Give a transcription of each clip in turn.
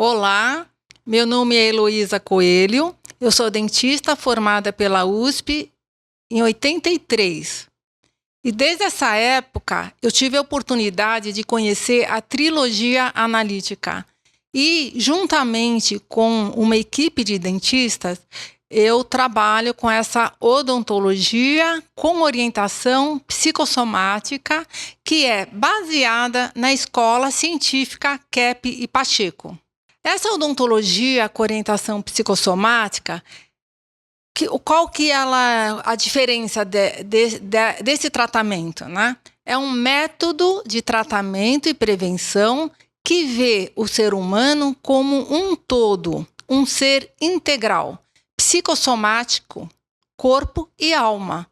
Olá, meu nome é Heloísa Coelho, eu sou dentista formada pela USP em 83. E desde essa época eu tive a oportunidade de conhecer a trilogia analítica. E, juntamente com uma equipe de dentistas, eu trabalho com essa odontologia com orientação psicossomática, que é baseada na Escola Científica Kepp e Pacheco. Essa odontologia com orientação psicossomática, qual que é a diferença desse tratamento, né? É um método de tratamento e prevenção que vê o ser humano como um todo, um ser integral, psicossomático, corpo e alma.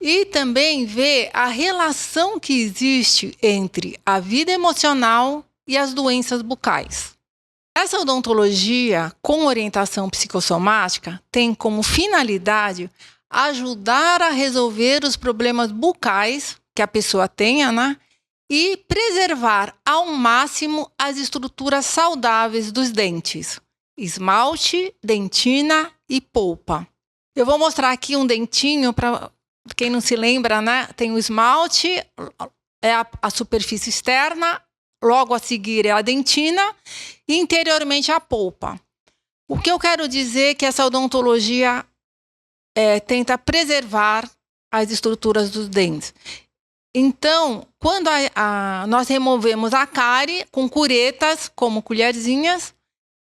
E também vê a relação que existe entre a vida emocional e as doenças bucais. Essa odontologia com orientação psicossomática tem como finalidade ajudar a resolver os problemas bucais que a pessoa tenha, né? E preservar ao máximo as estruturas saudáveis dos dentes, esmalte, dentina e polpa. Eu vou mostrar aqui um dentinho para quem não se lembra, né? Tem o esmalte, é a superfície externa, logo a seguir é a dentina e interiormente a polpa. O que eu quero dizer é que essa odontologia tenta preservar as estruturas dos dentes. Então, quando nós removemos a cárie com curetas, como colherzinhas,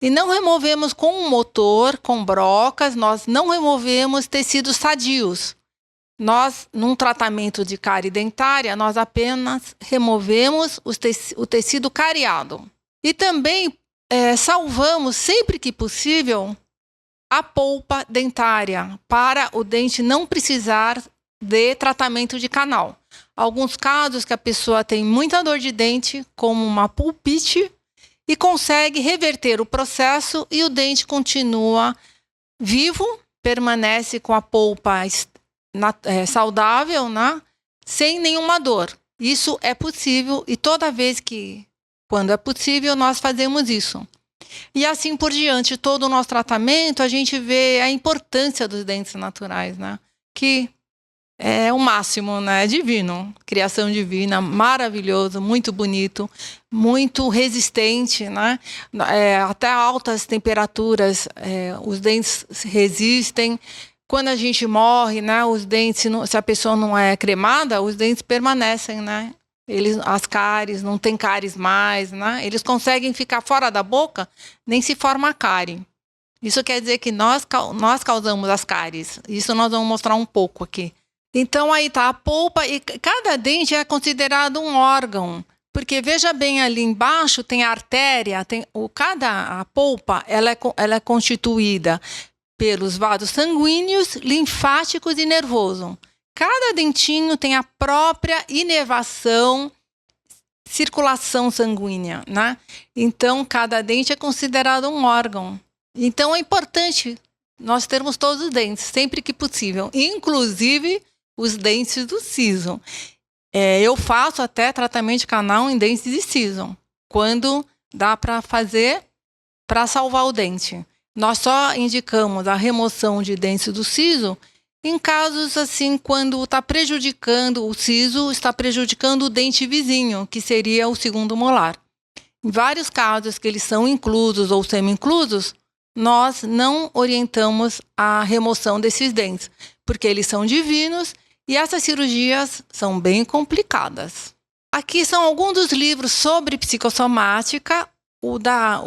e não removemos com um motor, com brocas, nós não removemos tecidos sadios. Nós, num tratamento de cárie dentária, nós apenas removemos o tecido cariado. E também salvamos, sempre que possível, a polpa dentária, para o dente não precisar de tratamento de canal. Alguns casos que a pessoa tem muita dor de dente, como uma pulpite, e consegue reverter o processo e o dente continua vivo, permanece com a polpa saudável, né? Sem nenhuma dor. Isso é possível e toda vez quando é possível, nós fazemos isso. E assim por diante, todo o nosso tratamento, a gente vê a importância dos dentes naturais, né? Que é o máximo, né? É divino, criação divina, maravilhoso, muito bonito, muito resistente, né? Até altas temperaturas, os dentes resistem. Quando a gente morre, né, os dentes, se a pessoa não é cremada, os dentes permanecem, né? As cáries, não tem cáries mais, né? Eles conseguem ficar fora da boca, nem se forma a cárie. Isso quer dizer que nós causamos as cáries. Isso nós vamos mostrar um pouco aqui. Então, aí está a polpa, e cada dente é considerado um órgão. Porque, veja bem, ali embaixo tem a artéria, a polpa ela é constituída pelos vasos sanguíneos, linfáticos e nervoso. Cada dentinho tem a própria inervação, circulação sanguínea, né? Então, cada dente é considerado um órgão. Então, é importante nós termos todos os dentes, sempre que possível, inclusive os dentes do siso. Eu faço até tratamento de canal em dentes de siso, quando dá para fazer para salvar o dente. Nós só indicamos a remoção de dentes do siso em casos assim, quando está prejudicando o siso, está prejudicando o dente vizinho, que seria o segundo molar. Em vários casos que eles são inclusos ou semi-inclusos, nós não orientamos a remoção desses dentes, porque eles são divinos e essas cirurgias são bem complicadas. Aqui são alguns dos livros sobre psicossomática. O da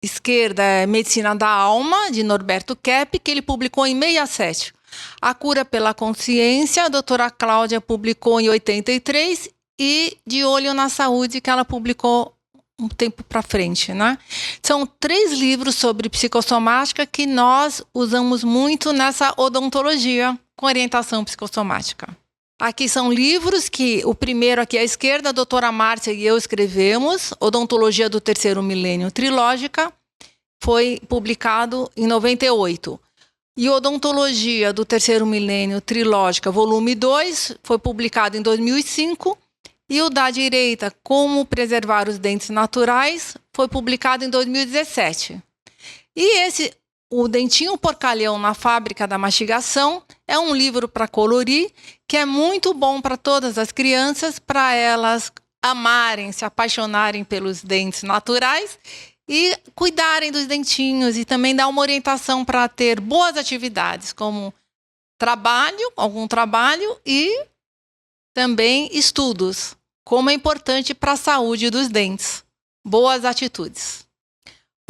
esquerda é Medicina da Alma, de Norberto Kepp, que ele publicou em 67. A Cura pela Consciência, a doutora Cláudia publicou em 83, e De Olho na Saúde, que ela publicou um tempo para frente, né? São 3 livros sobre psicossomática que nós usamos muito nessa odontologia com orientação psicossomática. Aqui são livros que, o primeiro aqui à esquerda, a doutora Márcia e eu escrevemos, Odontologia do Terceiro Milênio Trilógica, foi publicado em 98. E Odontologia do Terceiro Milênio Trilógica, volume 2, foi publicado em 2005. E o da direita, Como Preservar os Dentes Naturais, foi publicado em 2017. E o Dentinho Porcalhão na Fábrica da Mastigação, é um livro para colorir, que é muito bom para todas as crianças, para elas amarem, se apaixonarem pelos dentes naturais e cuidarem dos dentinhos, e também dar uma orientação para ter boas atividades, como algum trabalho e também estudos, como é importante para a saúde dos dentes. Boas atitudes.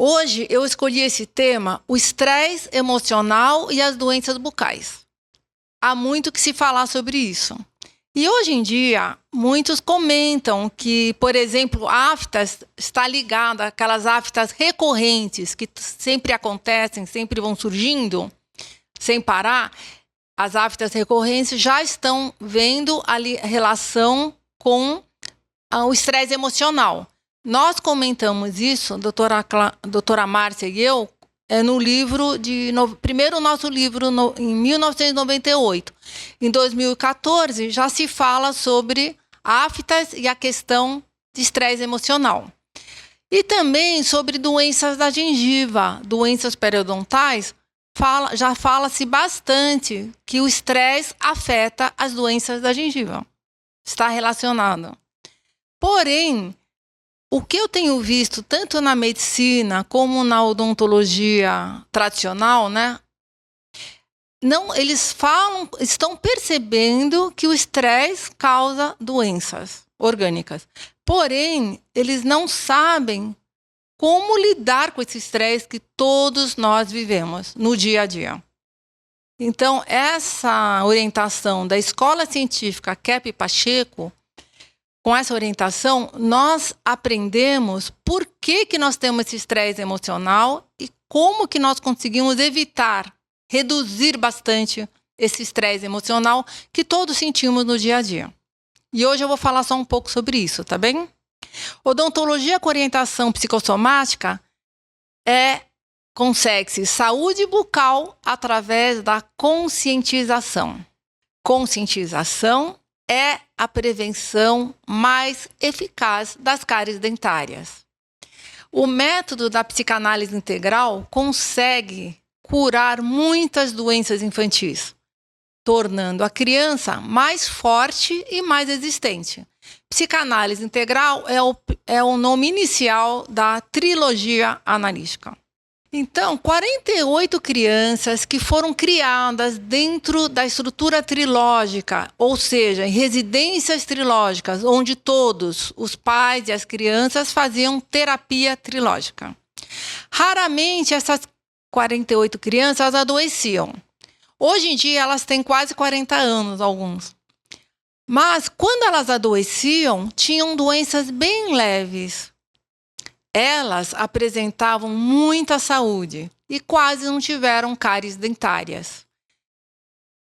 Hoje eu escolhi esse tema, o estresse emocional e as doenças bucais. Há muito que se falar sobre isso. E hoje em dia, muitos comentam que, por exemplo, aftas está ligada àquelas aftas recorrentes que sempre acontecem, sempre vão surgindo, sem parar. As aftas recorrentes já estão vendo a relação com o estresse emocional. Nós comentamos isso, doutora Márcia e eu, no livro primeiro nosso livro em 1998. Em 2014 já se fala sobre aftas e a questão de estresse emocional. E também sobre doenças da gengiva, doenças periodontais, já fala-se bastante que o estresse afeta as doenças da gengiva. Está relacionado. Porém, o que eu tenho visto, tanto na medicina como na odontologia tradicional, né? Eles estão percebendo que o estresse causa doenças orgânicas. Porém, eles não sabem como lidar com esse estresse que todos nós vivemos no dia a dia. Então, essa orientação da Escola Científica Kepp Pacheco, com essa orientação, nós aprendemos por que nós temos esse estresse emocional e como que nós conseguimos evitar, reduzir bastante esse estresse emocional que todos sentimos no dia a dia. E hoje eu vou falar só um pouco sobre isso, tá bem? Odontologia com orientação psicossomática consegue-se saúde bucal através da conscientização. Conscientização é a prevenção mais eficaz das cáries dentárias. O método da psicanálise integral consegue curar muitas doenças infantis, tornando a criança mais forte e mais resistente. Psicanálise integral é o nome inicial da trilogia analítica. Então, 48 crianças que foram criadas dentro da estrutura trilógica, ou seja, em residências trilógicas, onde todos, os pais e as crianças, faziam terapia trilógica. Raramente essas 48 crianças adoeciam. Hoje em dia elas têm quase 40 anos, alguns. Mas quando elas adoeciam, tinham doenças bem leves. Elas apresentavam muita saúde e quase não tiveram cáries dentárias.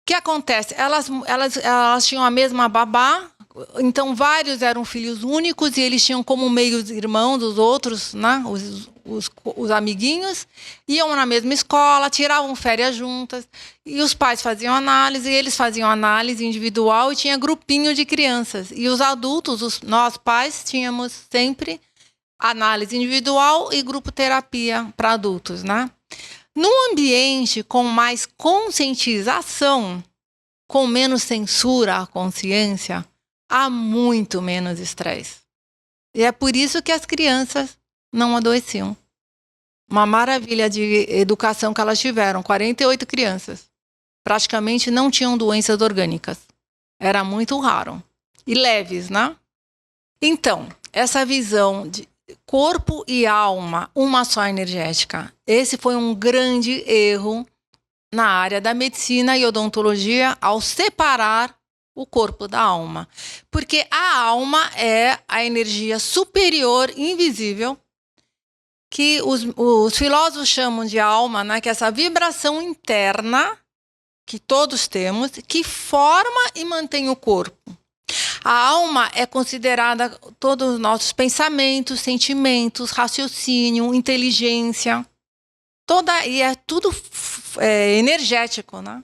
O que acontece? Elas tinham a mesma babá, então vários eram filhos únicos e eles tinham como meios irmãos os outros, né? Os amiguinhos, iam na mesma escola, tiravam férias juntas, e os pais faziam análise, e eles faziam análise individual e tinha grupinho de crianças. E os adultos, nós pais, tínhamos sempre análise individual e grupo terapia para adultos, né? Num ambiente com mais conscientização, com menos censura à consciência, há muito menos estresse. E é por isso que as crianças não adoeciam. Uma maravilha de educação que elas tiveram, 48 crianças. Praticamente não tinham doenças orgânicas. Era muito raro. E leves, né? Então, essa visão de corpo e alma, uma só energética. Esse foi um grande erro na área da medicina e odontologia ao separar o corpo da alma. Porque a alma é a energia superior, invisível, que os filósofos chamam de alma, né? Que é essa vibração interna que todos temos, que forma e mantém o corpo. A alma é considerada todos os nossos pensamentos, sentimentos, raciocínio, inteligência, e é tudo energético, né?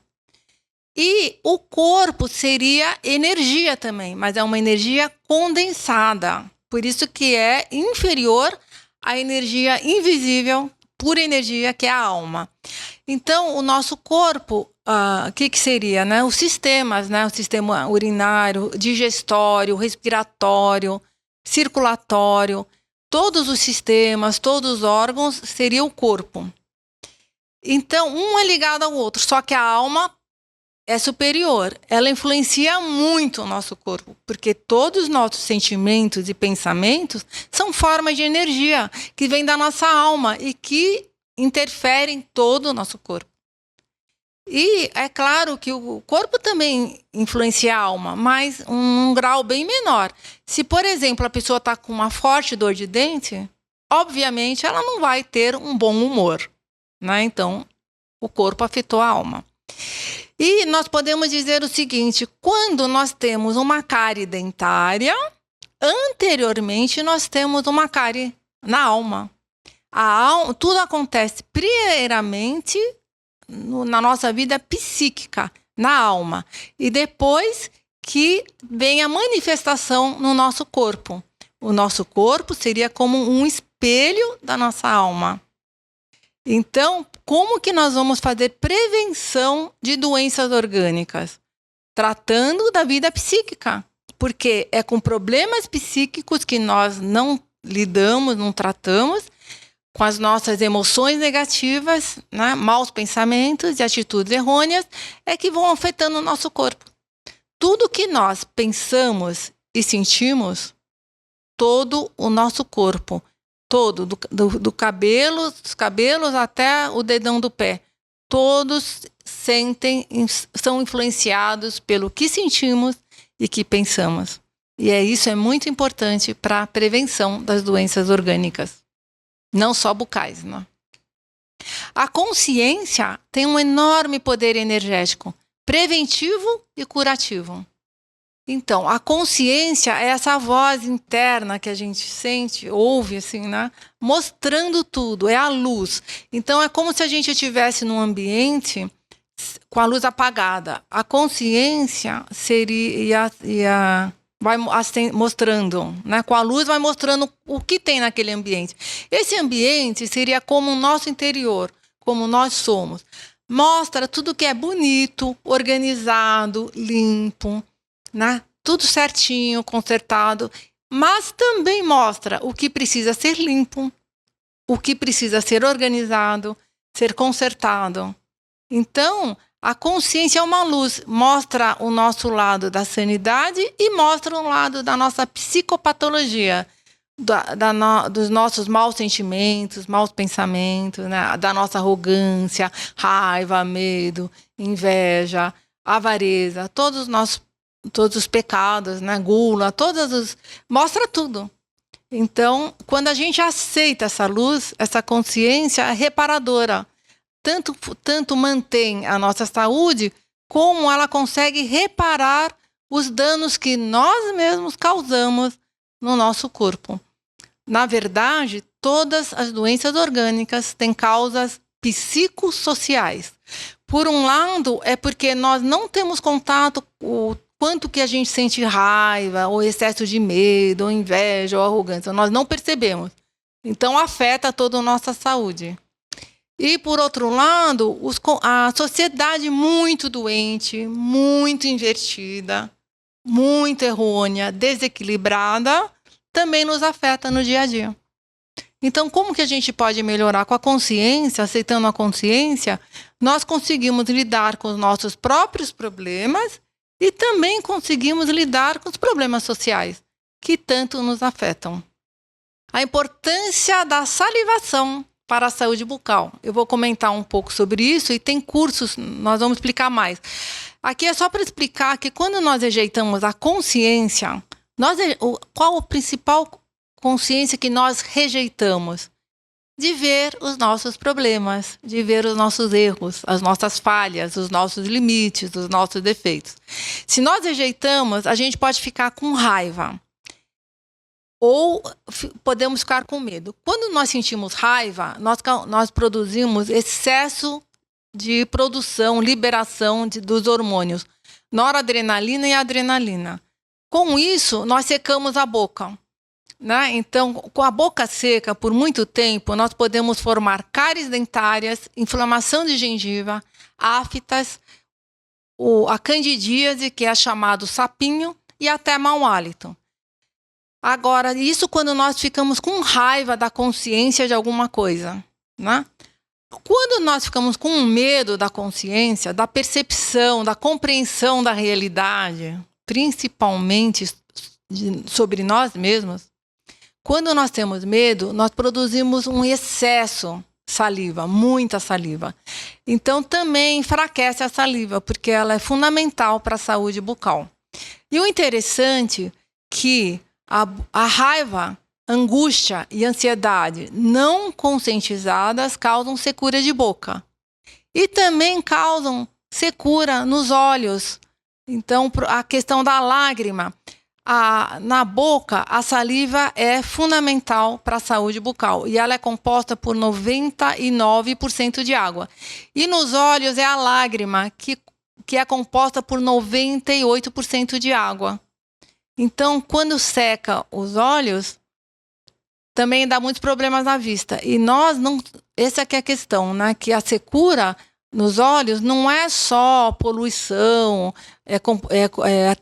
E o corpo seria energia também, mas é uma energia condensada. Por isso que é inferior à energia invisível, pura energia, que é a alma. Então, o nosso corpo, o que seria? Né? Os sistemas, né? O sistema urinário, digestório, respiratório, circulatório, todos os sistemas, todos os órgãos, seria o corpo. Então, um é ligado ao outro, só que a alma é superior. Ela influencia muito o nosso corpo, porque todos os nossos sentimentos e pensamentos são formas de energia que vêm da nossa alma e que interferem em todo o nosso corpo. E é claro que o corpo também influencia a alma, mas um grau bem menor. Se, por exemplo, a pessoa está com uma forte dor de dente, obviamente ela não vai ter um bom humor, né? Então, o corpo afetou a alma. E nós podemos dizer o seguinte: quando nós temos uma cárie dentária, anteriormente nós temos uma cárie na alma. Tudo acontece primeiramente na nossa vida psíquica, na alma, e depois que vem a manifestação no nosso corpo. O nosso corpo seria como um espelho da nossa alma. Então, como que nós vamos fazer prevenção de doenças orgânicas? Tratando da vida psíquica, porque é com problemas psíquicos que nós não lidamos, não tratamos, com as nossas emoções negativas, né, maus pensamentos e atitudes errôneas, é que vão afetando o nosso corpo. Tudo que nós pensamos e sentimos, todo o nosso corpo, todo, dos cabelos até o dedão do pé, todos sentem, são influenciados pelo que sentimos e que pensamos. E isso é muito importante para a prevenção das doenças orgânicas. Não só bucais, né? A consciência tem um enorme poder energético, preventivo e curativo. Então, a consciência é essa voz interna que a gente sente, ouve, assim, né? Mostrando tudo, é a luz. Então, é como se a gente estivesse num ambiente com a luz apagada. A consciência seria... vai mostrando, né? Com a luz vai mostrando o que tem naquele ambiente. Esse ambiente seria como o nosso interior, como nós somos. Mostra tudo que é bonito, organizado, limpo, né? Tudo certinho, consertado, mas também mostra o que precisa ser limpo, o que precisa ser organizado, ser consertado. Então, a consciência é uma luz, mostra o nosso lado da sanidade e mostra um lado da nossa psicopatologia, dos nossos maus sentimentos, maus pensamentos, né? Da nossa arrogância, raiva, medo, inveja, avareza, todos os pecados, né? Gula, mostra tudo. Então, quando a gente aceita essa luz, essa consciência é reparadora. Tanto mantém a nossa saúde, como ela consegue reparar os danos que nós mesmos causamos no nosso corpo. Na verdade, todas as doenças orgânicas têm causas psicossociais. Por um lado, é porque nós não temos contato com o quanto que a gente sente raiva, ou excesso de medo, ou inveja, ou arrogância. Nós não percebemos. Então, afeta toda a nossa saúde. E, por outro lado, a sociedade muito doente, muito invertida, muito errônea, desequilibrada, também nos afeta no dia a dia. Então, como que a gente pode melhorar? Com a consciência, aceitando a consciência, nós conseguimos lidar com os nossos próprios problemas e também conseguimos lidar com os problemas sociais, que tanto nos afetam. A importância da salivação para a saúde bucal. Eu vou comentar um pouco sobre isso e tem cursos, nós vamos explicar mais. Aqui é só para explicar que quando nós rejeitamos a consciência, qual a principal consciência que nós rejeitamos? De ver os nossos problemas, de ver os nossos erros, as nossas falhas, os nossos limites, os nossos defeitos. Se nós rejeitamos, a gente pode ficar com raiva. Ou podemos ficar com medo. Quando nós sentimos raiva, nós produzimos excesso de produção, liberação dos hormônios noradrenalina e adrenalina. Com isso, nós secamos a boca, né? Então, com a boca seca por muito tempo, nós podemos formar cáries dentárias, inflamação de gengiva, aftas, a candidíase, que é chamado sapinho, e até mau hálito. Agora, isso quando nós ficamos com raiva da consciência de alguma coisa, né? Quando nós ficamos com medo da consciência, da percepção, da compreensão da realidade, principalmente sobre nós mesmos, quando nós temos medo, nós produzimos um excesso de saliva, muita saliva. Então, também enfraquece a saliva, porque ela é fundamental para a saúde bucal. E o interessante é que a raiva, angústia e ansiedade não conscientizadas causam secura de boca. E também causam secura nos olhos. Então, a questão da lágrima. Na boca, a saliva é fundamental para a saúde bucal. E ela é composta por 99% de água. E nos olhos é a lágrima, que é composta por 98% de água. Então, quando seca os olhos, também dá muitos problemas na vista. E nós não... Essa aqui é a questão, né? Que a secura nos olhos não é só poluição,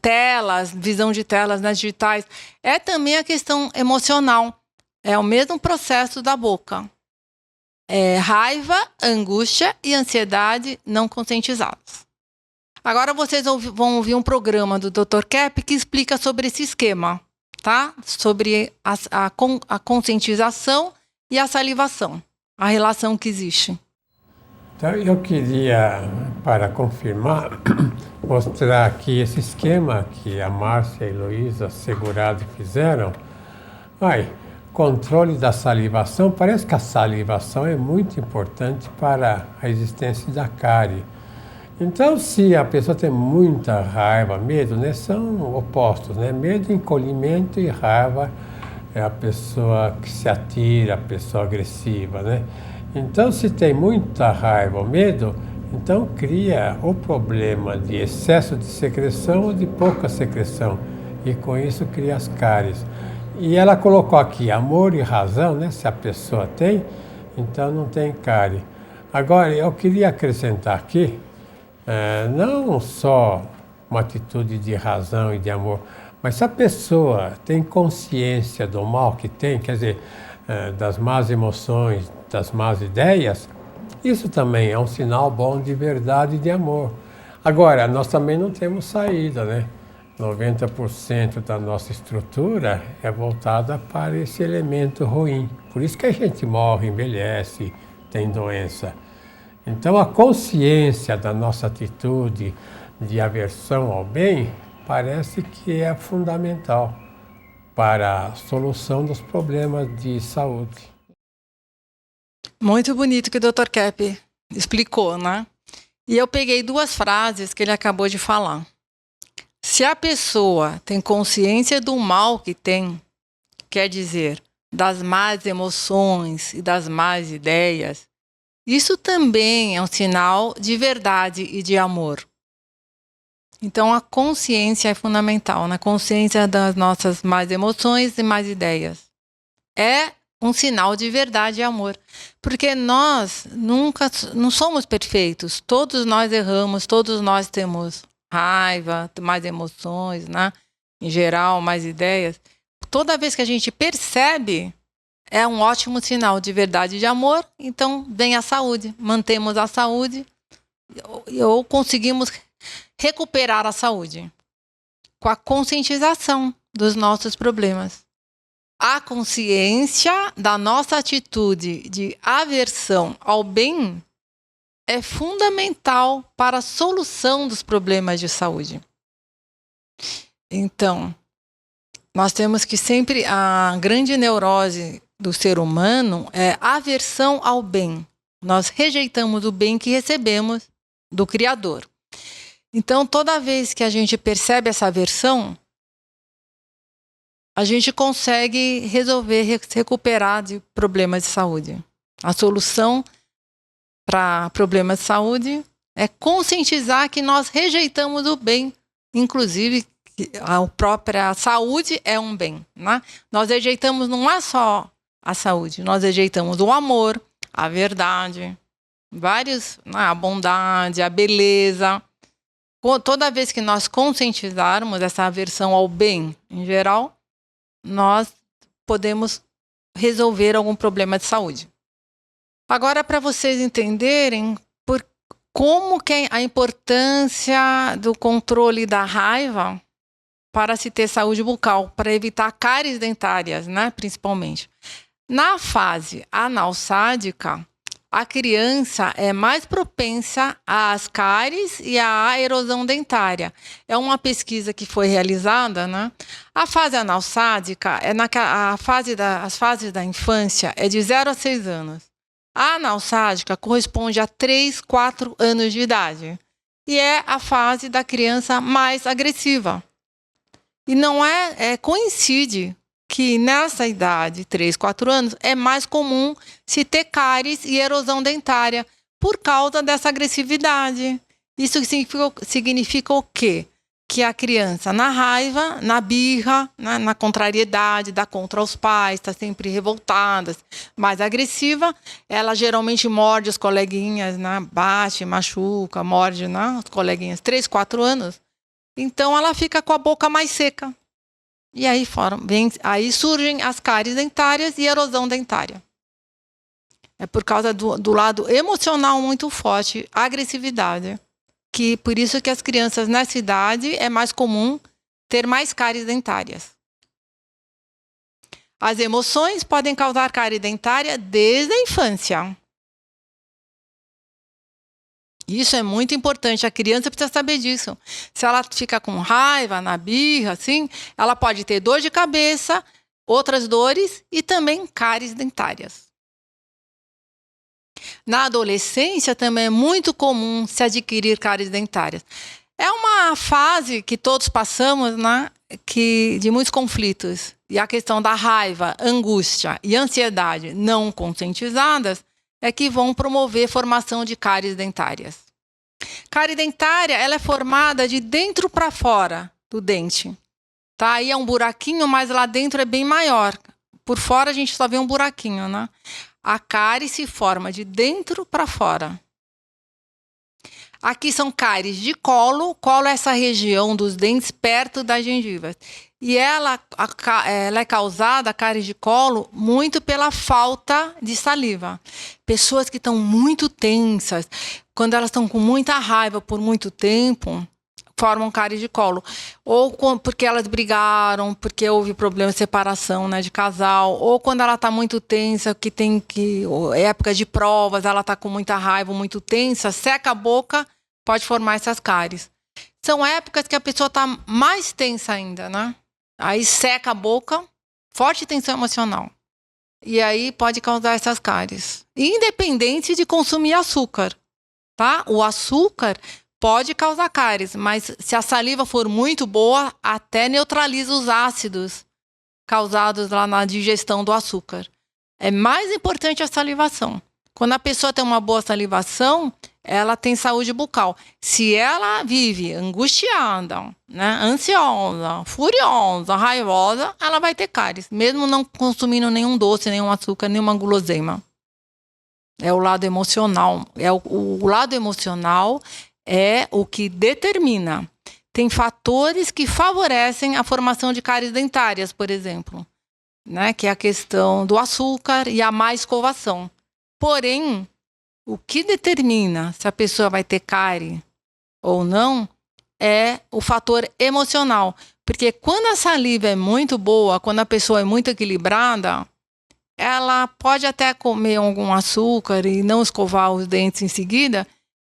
telas, visão de telas, né, digitais. É também a questão emocional. É o mesmo processo da boca. É raiva, angústia e ansiedade não conscientizadas. Agora vocês vão ouvir um programa do Dr. Kepp que explica sobre esse esquema, tá? Sobre a conscientização e a salivação, a relação que existe. Então, eu queria, para confirmar, mostrar aqui esse esquema que a Márcia e a Heloísa Segurado fizeram. Controle da salivação. Parece que a salivação é muito importante para a existência da cárie. Então, se a pessoa tem muita raiva, medo, né, são opostos, né? Medo, encolhimento, e raiva é a pessoa que se atira, a pessoa agressiva, né? Então, se tem muita raiva ou medo, então cria o problema de excesso de secreção ou de pouca secreção. E com isso cria as cáries. E ela colocou aqui amor e razão, né? Se a pessoa tem, então não tem cárie. Agora, eu queria acrescentar aqui, não só uma atitude de razão e de amor, mas se a pessoa tem consciência do mal que tem, quer dizer, das más emoções, das más ideias, isso também é um sinal bom de verdade e de amor. Agora, nós também não temos saída, né? 90% da nossa estrutura é voltada para esse elemento ruim. Por isso que a gente morre, envelhece, tem doença. Então, a consciência da nossa atitude de aversão ao bem parece que é fundamental para a solução dos problemas de saúde. Muito bonito que o Dr. Kepp explicou, né? E eu peguei duas frases que ele acabou de falar. Se a pessoa tem consciência do mal que tem, quer dizer, das más emoções e das más ideias, isso também é um sinal de verdade e de amor. Então, a consciência é fundamental, na consciência das nossas más emoções e más ideias. É um sinal de verdade e amor. Porque nós não somos perfeitos. Todos nós erramos, todos nós temos raiva, mais emoções, né? Em geral, mais ideias. Toda vez que a gente percebe, é um ótimo sinal de verdade e de amor. Então, vem a saúde. Mantemos a saúde ou conseguimos recuperar a saúde com a conscientização dos nossos problemas. A consciência da nossa atitude de aversão ao bem é fundamental para a solução dos problemas de saúde. Então, nós temos que sempre... A grande neurose do ser humano é a aversão ao bem. Nós rejeitamos o bem que recebemos do Criador. Então, toda vez que a gente percebe essa aversão, a gente consegue resolver, recuperar de problemas de saúde. A solução para problemas de saúde é conscientizar que nós rejeitamos o bem, inclusive a própria saúde é um bem, né? Nós rejeitamos não é só a saúde, nós rejeitamos o amor, a verdade, a bondade, a beleza. Toda vez que nós conscientizarmos essa aversão ao bem em geral, nós podemos resolver algum problema de saúde. Agora, para vocês entenderem como que é a importância do controle da raiva para se ter saúde bucal, para evitar cáries dentárias, né, principalmente. Na fase analsádica, a criança é mais propensa às cáries e à erosão dentária. É uma pesquisa que foi realizada, né? A fase analsádica, as fases da infância é de 0 a 6 anos. A analsádica corresponde a 3, 4 anos de idade. E é a fase da criança mais agressiva. E não coincide que nessa idade, 3, 4 anos, é mais comum se ter cáries e erosão dentária por causa dessa agressividade. Isso significa o quê? Que a criança, na raiva, na birra, na contrariedade, dá contra os pais, está sempre revoltada, mais agressiva, ela geralmente morde os coleguinhas, né? Bate, machuca, morde, né? Os coleguinhas, 3, 4 anos. Então, ela fica com a boca mais seca. E aí surgem as cáries dentárias e erosão dentária. É por causa do lado emocional muito forte, a agressividade. Por isso que as crianças nessa idade é mais comum ter mais cáries dentárias. As emoções podem causar cárie dentária desde a infância. Isso é muito importante, a criança precisa saber disso. Se ela fica com raiva, na birra, assim, ela pode ter dor de cabeça, outras dores e também cáries dentárias. Na adolescência também é muito comum se adquirir cáries dentárias. É uma fase que todos passamos, né, de muitos conflitos. E a questão da raiva, angústia e ansiedade não conscientizadas é que vão promover formação de cáries dentárias. Cárie dentária, ela é formada de dentro para fora do dente. Tá? Aí é um buraquinho, mas lá dentro é bem maior. Por fora a gente só vê um buraquinho, né? A cárie se forma de dentro para fora. Aqui são cáries de colo. Colo é essa região dos dentes perto das gengivas. E ela é causada, a cárie de colo, muito pela falta de saliva. Pessoas que estão muito tensas, quando elas estão com muita raiva por muito tempo, formam cárie de colo. Ou porque elas brigaram, porque houve problema de separação, né, de casal. Ou quando ela está muito tensa, época de provas, ela está com muita raiva, muito tensa, seca a boca, pode formar essas cáries. São épocas que a pessoa está mais tensa ainda, né? Aí seca a boca, forte tensão emocional. E aí pode causar essas cáries. Independente de consumir açúcar, tá? O açúcar pode causar cáries, mas se a saliva for muito boa, até neutraliza os ácidos causados lá na digestão do açúcar. É mais importante a salivação. Quando a pessoa tem uma boa salivação, ela tem saúde bucal. Se ela vive angustiada, né, ansiosa, furiosa, raivosa, ela vai ter cáries, mesmo não consumindo nenhum doce, nenhum açúcar, nenhuma guloseima. É o lado emocional. O lado emocional é o que determina. Tem fatores que favorecem a formação de cáries dentárias, por exemplo, né, que é a questão do açúcar e a má escovação. Porém, o que determina se a pessoa vai ter cárie ou não é o fator emocional. Porque quando a saliva é muito boa, quando a pessoa é muito equilibrada, ela pode até comer algum açúcar e não escovar os dentes em seguida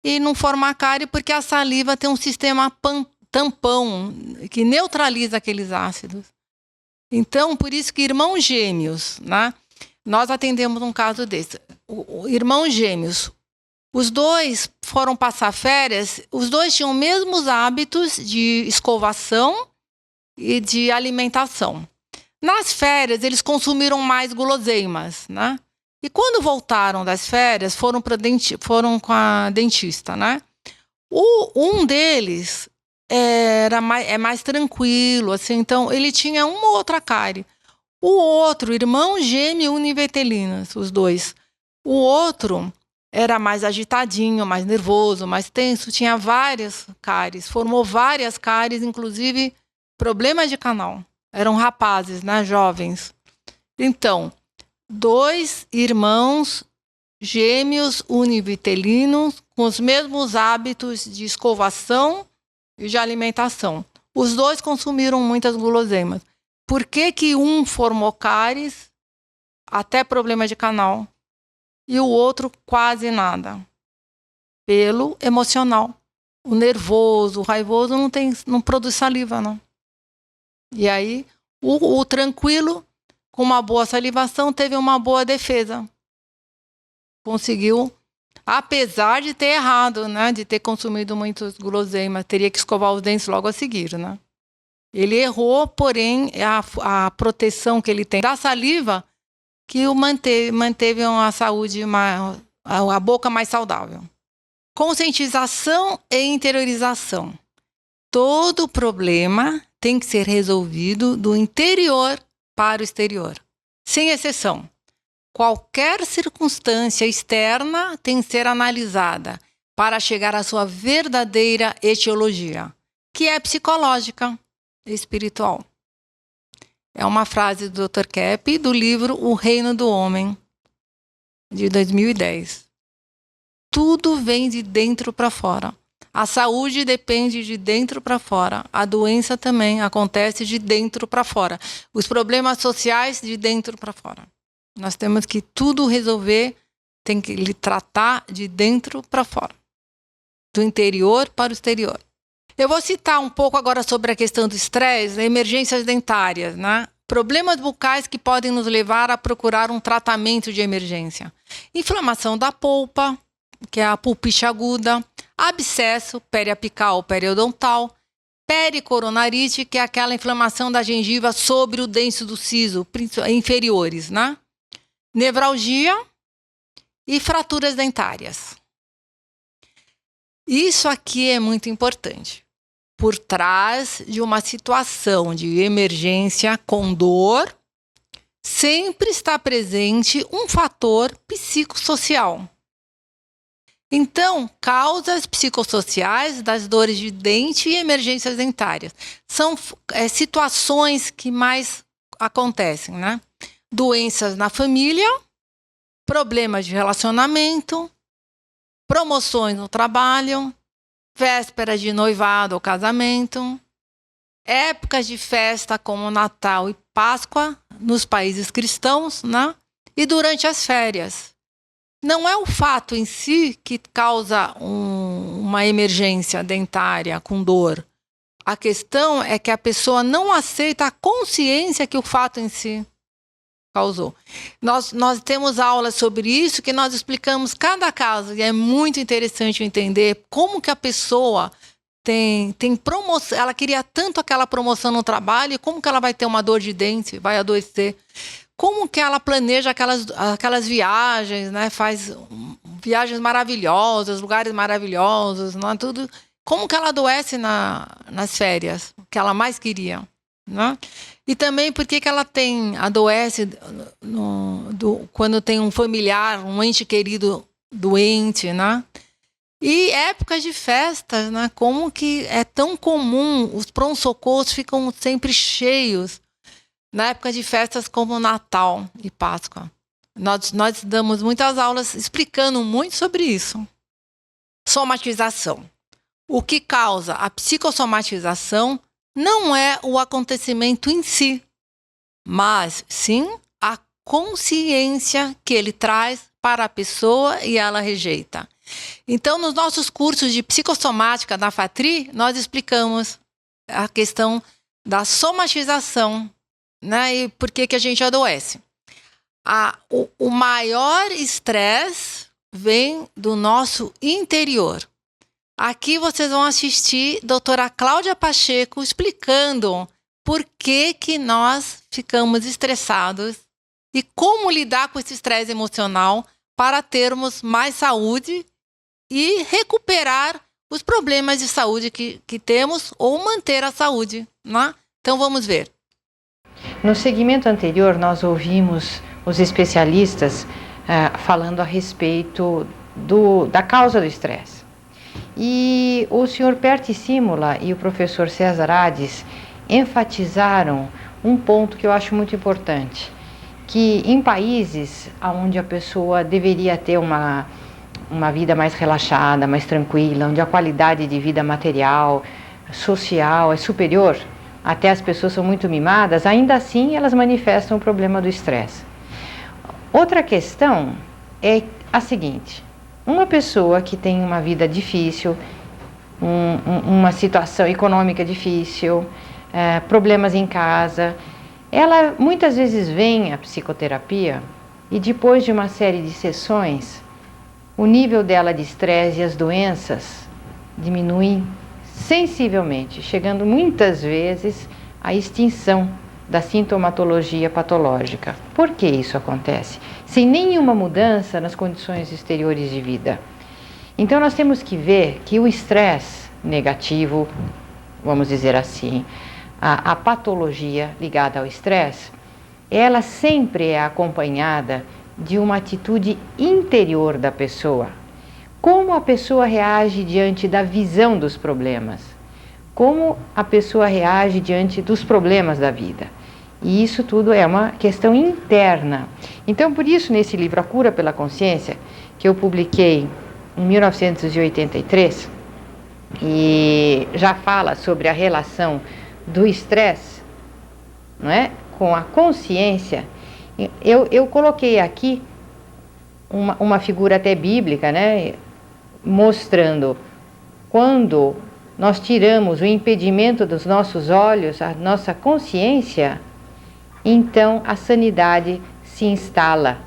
e não formar cárie, porque a saliva tem um sistema tampão que neutraliza aqueles ácidos. Então, por isso que irmãos gêmeos, né? Nós atendemos um caso desse. Irmãos gêmeos, os dois foram passar férias, os dois tinham os mesmos hábitos de escovação e de alimentação. Nas férias, eles consumiram mais guloseimas, né? E quando voltaram das férias, foram com a dentista, né? Um deles é mais tranquilo, assim, então ele tinha uma ou outra cárie. O outro, irmão gêmeo univetelinos, os dois. O outro era mais agitadinho, mais nervoso, mais tenso, tinha várias cáries, formou várias cáries, inclusive problemas de canal. Eram rapazes, né, jovens. Então, 2 irmãos gêmeos univitelinos com os mesmos hábitos de escovação e de alimentação. Os 2 consumiram muitas guloseimas. Por que um formou cáries, até problema de canal, e o outro quase nada? Pelo emocional. O nervoso, o raivoso não produz saliva, não. E aí, o tranquilo, com uma boa salivação, teve uma boa defesa. Conseguiu, apesar de ter errado, né, de ter consumido muitos guloseimas, teria que escovar os dentes logo a seguir, né? Ele errou, porém, a proteção que ele tem da saliva que o manteve uma saúde, a boca mais saudável. Conscientização e interiorização. Todo problema tem que ser resolvido do interior para o exterior, sem exceção. Qualquer circunstância externa tem que ser analisada para chegar à sua verdadeira etiologia, que é psicológica e espiritual. É uma frase do Dr. Kepp do livro O Reino do Homem, de 2010. Tudo vem de dentro para fora. A saúde depende de dentro para fora. A doença também acontece de dentro para fora. Os problemas sociais de dentro para fora. Nós temos que tudo resolver, tem que lhe tratar de dentro para fora. Do interior para o exterior. Eu vou citar um pouco agora sobre a questão do estresse, emergências dentárias, né? Problemas bucais que podem nos levar a procurar um tratamento de emergência. Inflamação da polpa, que é a pulpite aguda, abscesso periapical ou periodontal, pericoronarite, que é aquela inflamação da gengiva sobre o dente do siso, inferiores, né? Nevralgia e fraturas dentárias. Isso aqui é muito importante. Por trás de uma situação de emergência com dor, sempre está presente um fator psicossocial. Então, causas psicossociais das dores de dente e emergências dentárias. São situações que mais acontecem, né? Doenças na família, problemas de relacionamento, promoções no trabalho, vésperas de noivado ou casamento, épocas de festa como Natal e Páscoa nos países cristãos, né? E durante as férias. Não é o fato em si que causa uma emergência dentária com dor. A questão é que a pessoa não aceita a consciência que o fato em si causou. Nós temos aulas sobre isso que nós explicamos cada caso e é muito interessante entender como que a pessoa tem promoção, ela queria tanto aquela promoção no trabalho e como que ela vai ter uma dor de dente, vai adoecer. Como que ela planeja aquelas viagens, né? Faz viagens maravilhosas, lugares maravilhosos, não é tudo. Como que ela adoece nas férias, que ela mais queria, né? E também por que ela adoece quando tem um familiar, um ente querido doente, né? E épocas de festas, né? Como que é tão comum, os pronto-socorros ficam sempre cheios na época de festas como Natal e Páscoa. Nós damos muitas aulas explicando muito sobre isso. Somatização. O que causa a psicossomatização não é o acontecimento em si, mas sim a consciência que ele traz para a pessoa e ela rejeita. Então, nos nossos cursos de psicossomática da FATRI, nós explicamos a questão da somatização, né? E por que a gente adoece. O maior estresse vem do nosso interior. Aqui vocês vão assistir a doutora Cláudia Pacheco explicando por que nós ficamos estressados e como lidar com esse estresse emocional para termos mais saúde e recuperar os problemas de saúde que temos ou manter a saúde, né? Então vamos ver. No segmento anterior, nós ouvimos os especialistas falando a respeito da causa do estresse. E o Sr. Perti Simula e o professor César Ades enfatizaram um ponto que eu acho muito importante, que em países onde a pessoa deveria ter uma vida mais relaxada, mais tranquila, onde a qualidade de vida material, social é superior, até as pessoas são muito mimadas, ainda assim elas manifestam o problema do estresse. Outra questão é a seguinte: uma pessoa que tem uma vida difícil, uma situação econômica difícil, problemas em casa, ela muitas vezes vem à psicoterapia e depois de uma série de sessões, o nível dela de estresse e as doenças diminuem sensivelmente, chegando muitas vezes à extinção da sintomatologia patológica. Por que isso acontece? Sem nenhuma mudança nas condições exteriores de vida. Então nós temos que ver que o estresse negativo, vamos dizer assim, a patologia ligada ao estresse, ela sempre é acompanhada de uma atitude interior da pessoa. Como a pessoa reage diante da visão dos problemas? Como a pessoa reage diante dos problemas da vida? E isso tudo é uma questão interna. Então, por isso, nesse livro A Cura pela Consciência, que eu publiquei em 1983, e já fala sobre a relação do estresse, não é, com a consciência, eu coloquei aqui uma figura até bíblica, né, mostrando quando nós tiramos o impedimento dos nossos olhos, a nossa consciência, então a sanidade se instala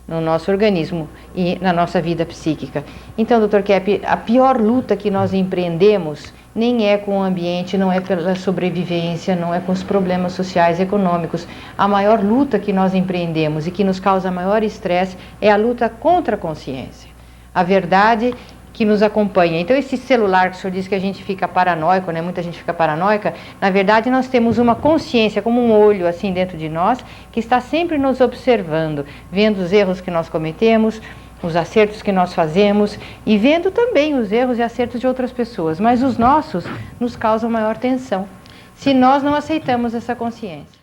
no nosso organismo e na nossa vida psíquica. Então, Dr. Kepp, a pior luta que nós empreendemos nem é com o ambiente, não é pela sobrevivência, não é com os problemas sociais e econômicos. A maior luta que nós empreendemos e que nos causa maior estresse é a luta contra a consciência. A verdade que nos acompanha. Então, esse celular que o senhor disse que a gente fica paranoico, né? Muita gente fica paranoica. Na verdade, nós temos uma consciência, como um olho assim dentro de nós, que está sempre nos observando, vendo os erros que nós cometemos, os acertos que nós fazemos e vendo também os erros e acertos de outras pessoas. Mas os nossos nos causam maior tensão, se nós não aceitamos essa consciência.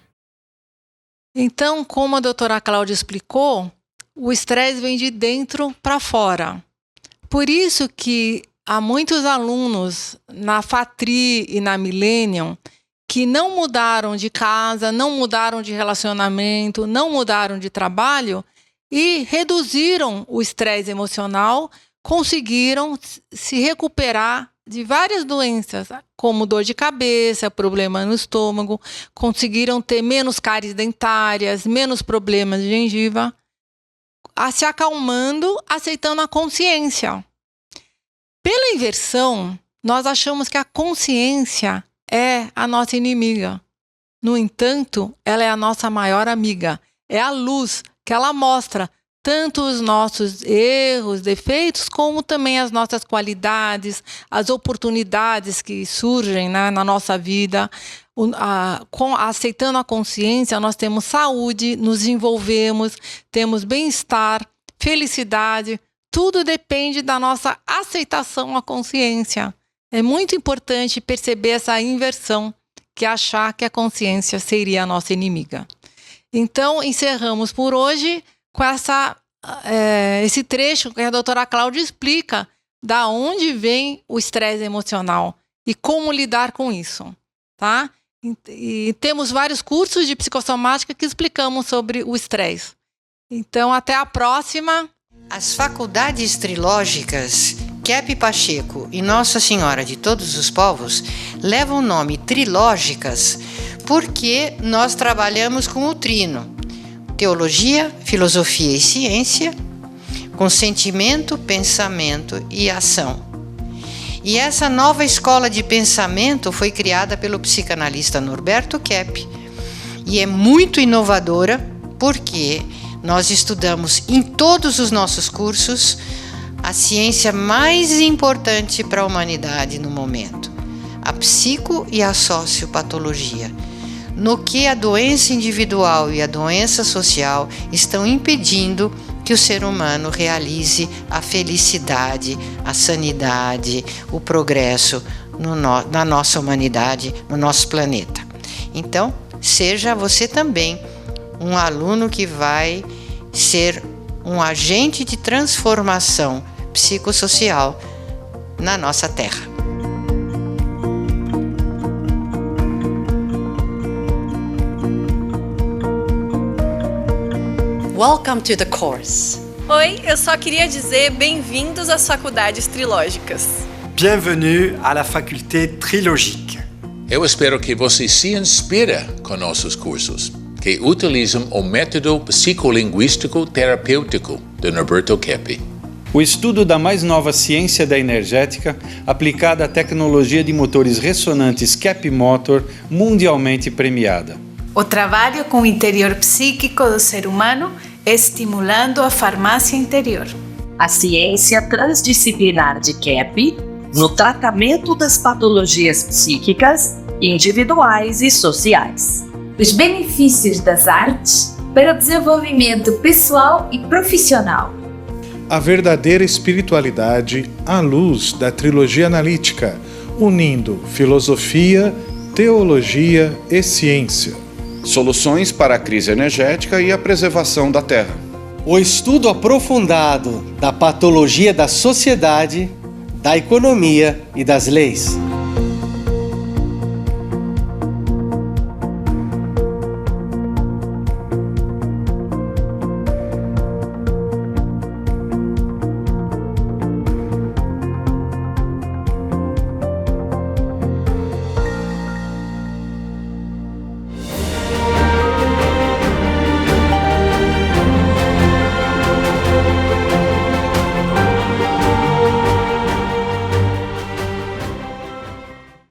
Então, como a doutora Cláudia explicou, o estresse vem de dentro para fora. Por isso que há muitos alunos na FATRI e na Millennium que não mudaram de casa, não mudaram de relacionamento, não mudaram de trabalho e reduziram o estresse emocional, conseguiram se recuperar de várias doenças, como dor de cabeça, problema no estômago, conseguiram ter menos cáries dentárias, menos problemas de gengiva, se acalmando, aceitando a consciência. Pela inversão, nós achamos que a consciência é a nossa inimiga. No entanto, ela é a nossa maior amiga. É a luz que ela mostra tanto os nossos erros, defeitos, como também as nossas qualidades, as oportunidades que surgem, né, na nossa vida. Aceitando a consciência, nós temos saúde, nos desenvolvemos, temos bem-estar, felicidade. Tudo depende da nossa aceitação à consciência. É muito importante perceber essa inversão, que é achar que a consciência seria a nossa inimiga. Então, encerramos por hoje com esse trecho que a doutora Cláudia explica da onde vem o estresse emocional e como lidar com isso, tá? E temos vários cursos de psicossomática que explicamos sobre o estresse. Então, até a próxima. As faculdades trilógicas Kepp Pacheco e Nossa Senhora de Todos os Povos levam o nome trilógicas porque nós trabalhamos com o trino: teologia, filosofia e ciência, com sentimento, pensamento e ação. E essa nova escola de pensamento foi criada pelo psicanalista Norberto Kepp e é muito inovadora porque nós estudamos em todos os nossos cursos a ciência mais importante para a humanidade no momento, a psico e a sociopatologia, no que a doença individual e a doença social estão impedindo que o ser humano realize a felicidade, a sanidade, o progresso na nossa humanidade, no nosso planeta. Então, seja você também um aluno que vai ser um agente de transformação psicossocial na nossa Terra. Welcome to the course. Oi, eu só queria dizer bem-vindos às faculdades trilógicas. Bienvenue à la faculté trilogique. Eu espero que você se inspire com nossos cursos, que utilizam o método psicolinguístico terapêutico de Norberto Keppe. O estudo da mais nova ciência da energética aplicada à tecnologia de motores ressonantes Keppe Motor, mundialmente premiada. O trabalho com o interior psíquico do ser humano, estimulando a farmácia interior. A ciência transdisciplinar de Keppe no tratamento das patologias psíquicas, individuais e sociais. Os benefícios das artes para o desenvolvimento pessoal e profissional. A verdadeira espiritualidade à luz da trilogia analítica, unindo filosofia, teologia e ciência. Soluções para a crise energética e a preservação da Terra. O estudo aprofundado da patologia da sociedade, da economia e das leis.